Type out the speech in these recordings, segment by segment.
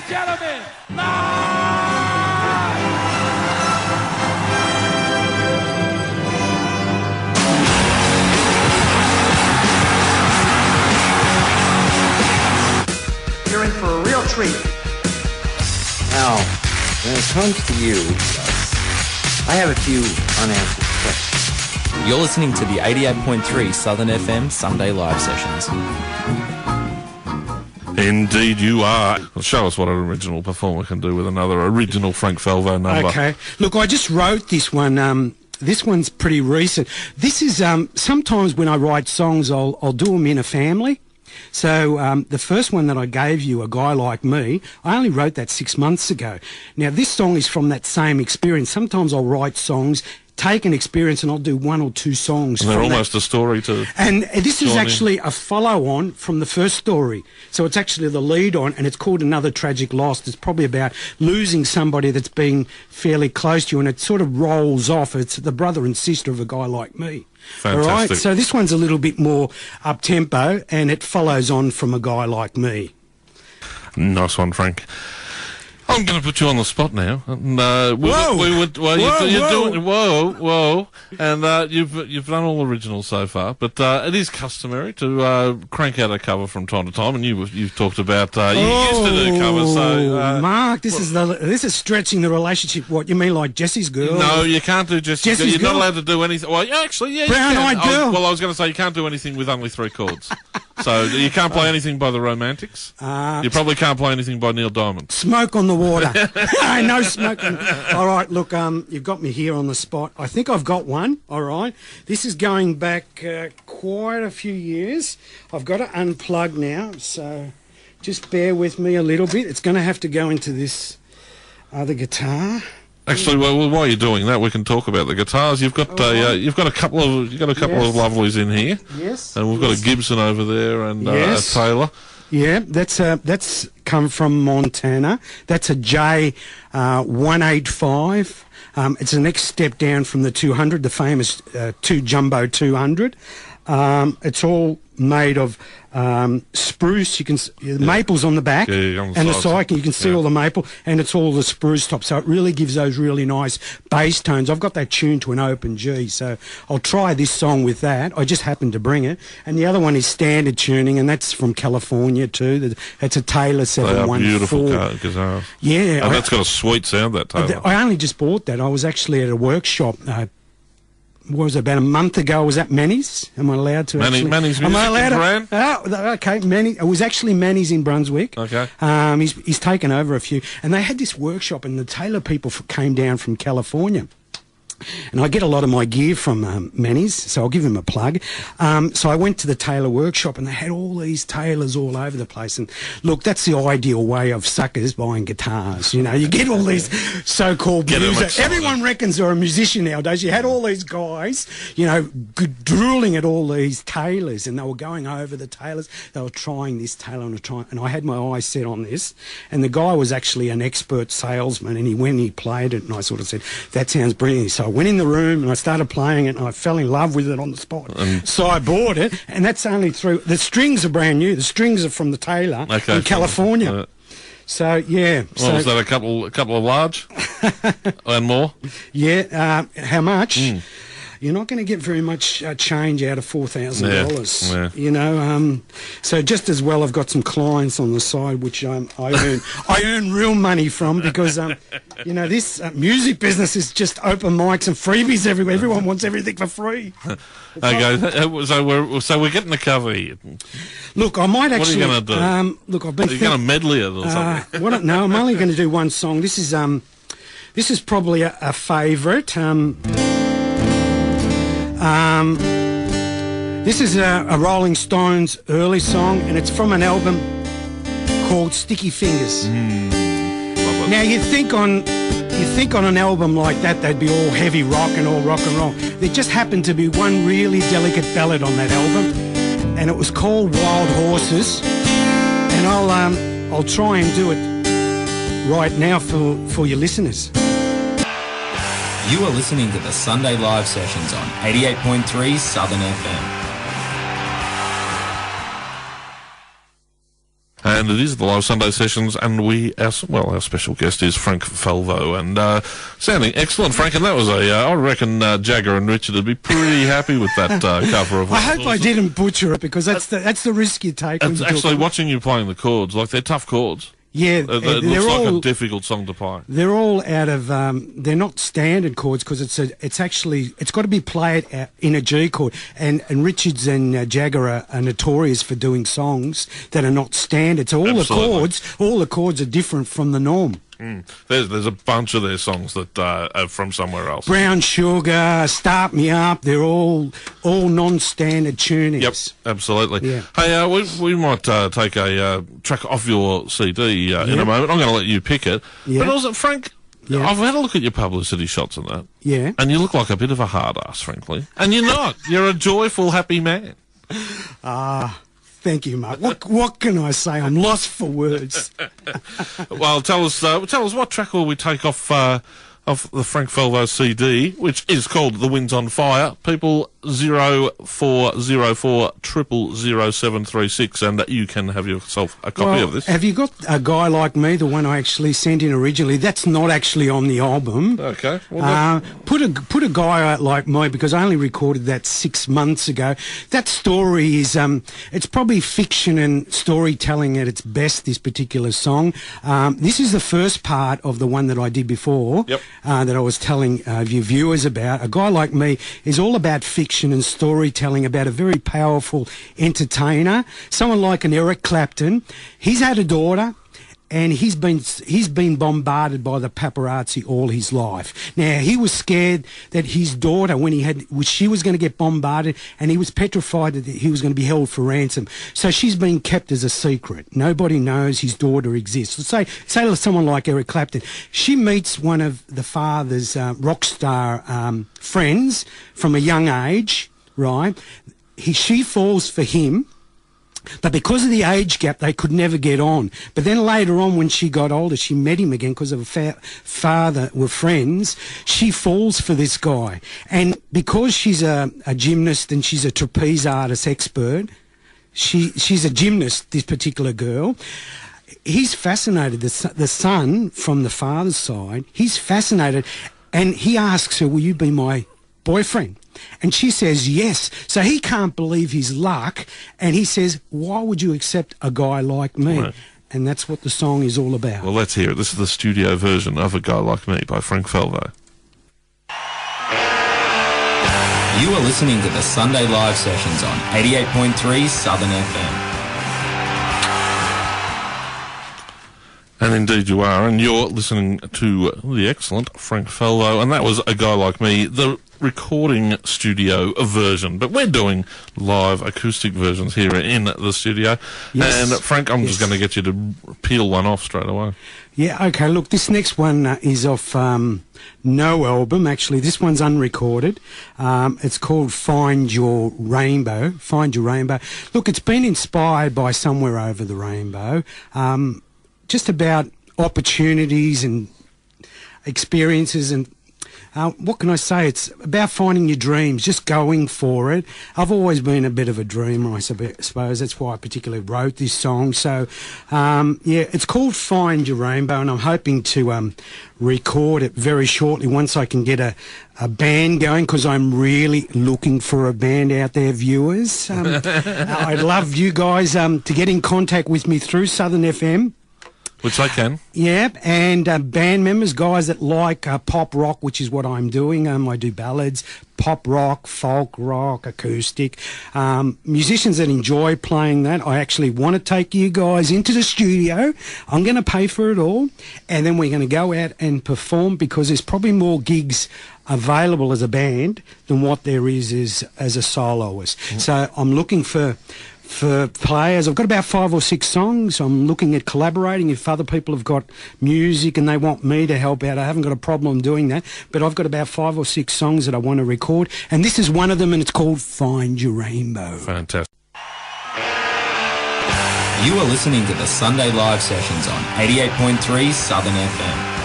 gentlemen, live! You're in for a real treat. Now, when it comes to you, I have a few unanswered questions. You're listening to the 88.3 Southern FM Sunday Live Sessions. Indeed you are. Well, show us what an original performer can do with another original Frank Falvo number. Okay. Look, I just wrote this one. This one's pretty recent. This is, sometimes when I write songs, I'll do them in a family. So the first one that I gave you, A Guy Like Me, I only wrote that 6 months ago. Now, this song is from that same experience. Sometimes I'll write songs, take an experience, and I'll do one or two songs. And they're almost a story to... And this is actually a follow-on from the first story. So it's actually the lead-on, and it's called Another Tragic Loss. It's probably about losing somebody that's been fairly close to you, and it sort of rolls off. It's the brother and sister of A Guy Like Me. Fantastic. All right, so this one's a little bit more up-tempo, and it follows on from A Guy Like Me. Nice one, Frank. I'm going to put you on the spot now. And, and you've done all originals so far, but it is customary to crank out a cover from time to time. And you've talked about you used to do covers. So Mark, this is stretching the relationship. What you mean, like Jessie's Girl? No, you can't do Jessie's Girl. You're not allowed to do anything. Well, actually, yeah, Brown-Eyed Girl. I was going to say you can't do anything with only 3 chords. So you can't play anything by the Romantics. You probably can't play anything by Neil Diamond. Smoke on the Water. No smoking. All right, look, you've got me here on the spot. I think I've got one. All right. This is going back quite a few years. I've got to unplug now, so just bear with me a little bit. It's going to have to go into this other guitar. Actually, well, while you're doing that, we can talk about the guitars. You've got a couple of lovelies in here. Yes. And we've got a Gibson over there and a Taylor. Yeah, that's come from Montana. That's a J185. It's the next step down from the 200, the famous Jumbo 200. It's all made of spruce. You can the maple's on the back on and the side. You can see all the maple, and it's all the spruce top. So it really gives those really nice bass tones. I've got that tuned to an open G, so I'll try this song with that. I just happened to bring it, and the other one is standard tuning, and that's from California too. It's a Taylor 714. They are beautiful guitars. Yeah, and that's got a sweet sound. That Taylor. I only just bought that. I was actually at a workshop. What was it, about a month ago? I was at Manny's. Am I allowed to? Manny's Music am I allowed brand? Okay, Manny. It was actually Manny's in Brunswick. Okay. He's taken over a few, and they had this workshop, and the Taylor people came down from California. And I get a lot of my gear from Manny's, so I'll give him a plug. So I went to the Taylor workshop, and they had all these Taylors all over the place. And look, that's the ideal way of suckers buying guitars. You know, you get all these so-called musicians. Everyone reckons they're a musician nowadays. You had all these guys, you know, drooling at all these Taylors, and they were going over the Taylors. They were trying this Taylor and I had my eyes set on this. And the guy was actually an expert salesman, and he played it, and I sort of said, that sounds brilliant. So I went in the room and I started playing it, and I fell in love with it on the spot. So I bought it, and that's only through... The strings are brand new. The strings are from the Taylor in California. So, yeah. Well, was that a couple of large and more? Yeah. How much? You're not going to get very much change out of $4,000. Yeah. You know, so just as well, I've got some clients on the side which I earn real money from, because you know, this music business is just open mics and freebies everywhere. Everyone wants everything for free. Okay, so we're getting the cover here. Look, I might actually. What are you going to do? Look, I've been. Are you going to medley it or something? No, I'm only going to do one song. This is probably a favourite. This is a Rolling Stones early song, and it's from an album called Sticky Fingers. Now you think on an album like that they'd be all heavy rock and all rock and roll. There just happened to be one really delicate ballad on that album, and it was called Wild Horses. And I'll try and do it right now for your listeners. You are listening to the Sunday Live Sessions on 88.3 Southern FM. And it is the live Sunday sessions, and our special guest is Frank Falvo, and sounding excellent, Frank. And that was I reckon Jagger and Richard would be pretty happy with that cover of. I hope I didn't butcher it, because that's the risk you take. It's actually watching you playing the chords, like they're tough chords. Yeah, it looks like a difficult song to play. They're all out of. They're not standard chords, because it's got to be played in a G chord. And Richards and Jagger are notorious for doing songs that are not standard. So all the chords are different from the norm. There's a bunch of their songs that are from somewhere else. Brown Sugar, Start Me Up, they're all non-standard tunings. Yep, absolutely. Yeah. Hey, we might take a track off your CD in a moment. I'm going to let you pick it. Yeah. But also, Frank, Yeah. I've had a look at your publicity shots and that. Yeah. And you look like a bit of a hard ass, frankly. And you're not. You're a joyful, happy man. Thank you, Mark. What can I say? I'm lost for words. Well, tell us what track will we take off the Frank Falvo CD, which is called "The Wind's on Fire." People 0404000736, and you can have yourself a copy of this. Have you got A Guy Like Me, the one I actually sent in originally? That's not actually on the album. Okay. Well, put a Guy Like Me, because I only recorded that 6 months ago. That story is it's probably fiction and storytelling at its best, this particular song. This is the first part of the one that I did before. Yep. That I was telling your viewers about. A Guy Like Me is all about fiction and storytelling, about a very powerful entertainer, someone like an Eric Clapton. He's had a daughter, and he's been bombarded by the paparazzi all his life. Now, he was scared that his daughter, she was going to get bombarded, and he was petrified that he was going to be held for ransom. So she's been kept as a secret. Nobody knows his daughter exists. Say to someone like Eric Clapton, she meets one of the father's rock star friends from a young age, right? She falls for him. But because of the age gap, they could never get on. But then later on, when she got older, she met him again because of her father were friends. She falls for this guy. And because she's a gymnast and she's a trapeze artist expert, she's a gymnast, this particular girl. He's fascinated, the son from the father's side, he's fascinated. And he asks her, will you be my boyfriend? And she says yes. So he can't believe his luck, and he says, why would you accept a guy like me? Right. And that's what the song is all about. Well, let's hear it. This is the studio version of A Guy Like Me by Frank Falvo. You are listening to the Sunday Live sessions on 88.3 Southern FM. And indeed you are, and you're listening to the excellent Frank Falvo, and that was A Guy Like Me, the recording studio version. But we're doing live acoustic versions here in the studio. Yes. And Frank, I'm just going to get you to peel one off straight away. Yeah, okay, look, this next one is off no album, actually. This one's unrecorded. It's called Find Your Rainbow. Find Your Rainbow. Look, it's been inspired by Somewhere Over the Rainbow. Just about opportunities and experiences, and what can I say? It's about finding your dreams, just going for it. I've always been a bit of a dreamer, I suppose. That's why I particularly wrote this song. So, it's called Find Your Rainbow, and I'm hoping to record it very shortly once I can get a band going, because I'm really looking for a band out there, viewers. I'd love you guys to get in contact with me through Southern FM. Which I can. Yeah, and band members, guys that like pop rock, which is what I'm doing. I do ballads, pop rock, folk rock, acoustic. Musicians that enjoy playing that. I actually want to take you guys into the studio. I'm going to pay for it all. And then we're going to go out and perform, because there's probably more gigs available as a band than what there is as a soloist. Mm. So I'm looking for players. I've got about 5 or 6 songs. I'm looking at collaborating. If other people have got music and they want me to help out, I haven't got a problem doing that. But I've got about 5 or 6 songs that I want to record, and this is one of them, and it's called Find Your Rainbow. Fantastic. You are listening to the Sunday Live sessions on 88.3 Southern FM.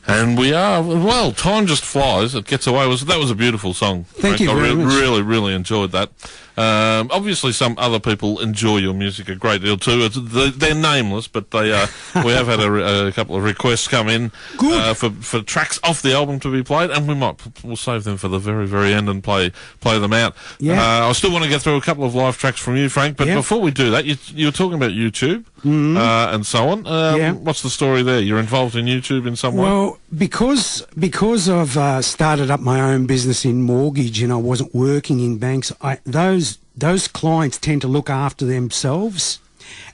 And we are, well, time just flies. It gets away. That was a beautiful song. Thank you very much. Really, really enjoyed that. Obviously, some other people enjoy your music a great deal too. They're nameless, but they we have had a couple of requests come in for tracks off the album to be played, and we'll save them for the very, very end and play them out. Yeah. I still want to get through a couple of live tracks from you, Frank, but before we do that, you were talking about YouTube and so on. What's the story there? You're involved in YouTube in some way? Well, because I've started up my own business in mortgage and I wasn't working in banks, those clients tend to look after themselves.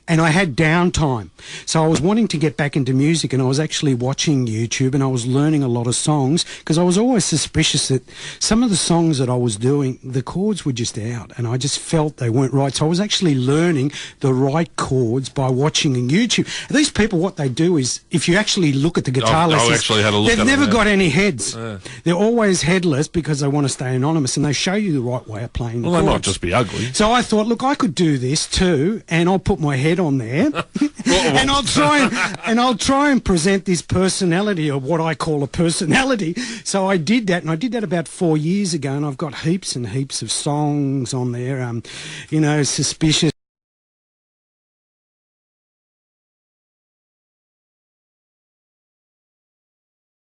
And I had downtime. So I was wanting to get back into music, and I was actually watching YouTube, and I was learning a lot of songs, because I was always suspicious that some of the songs that I was doing, the chords were just out, and I just felt they weren't right. So I was actually learning the right chords by watching on YouTube. And these people, what they do is, if you actually look at the guitar lessons, they've never got any heads. They're always headless because they want to stay anonymous, and they show you the right way of playing the chords. Well, they might just be ugly. So I thought, look, I could do this too, and I'll put my head on there, and I'll try and present this personality, or what I call a personality. So I did that, and I did that about 4 years ago, and I've got heaps and heaps of songs on there. Suspicious.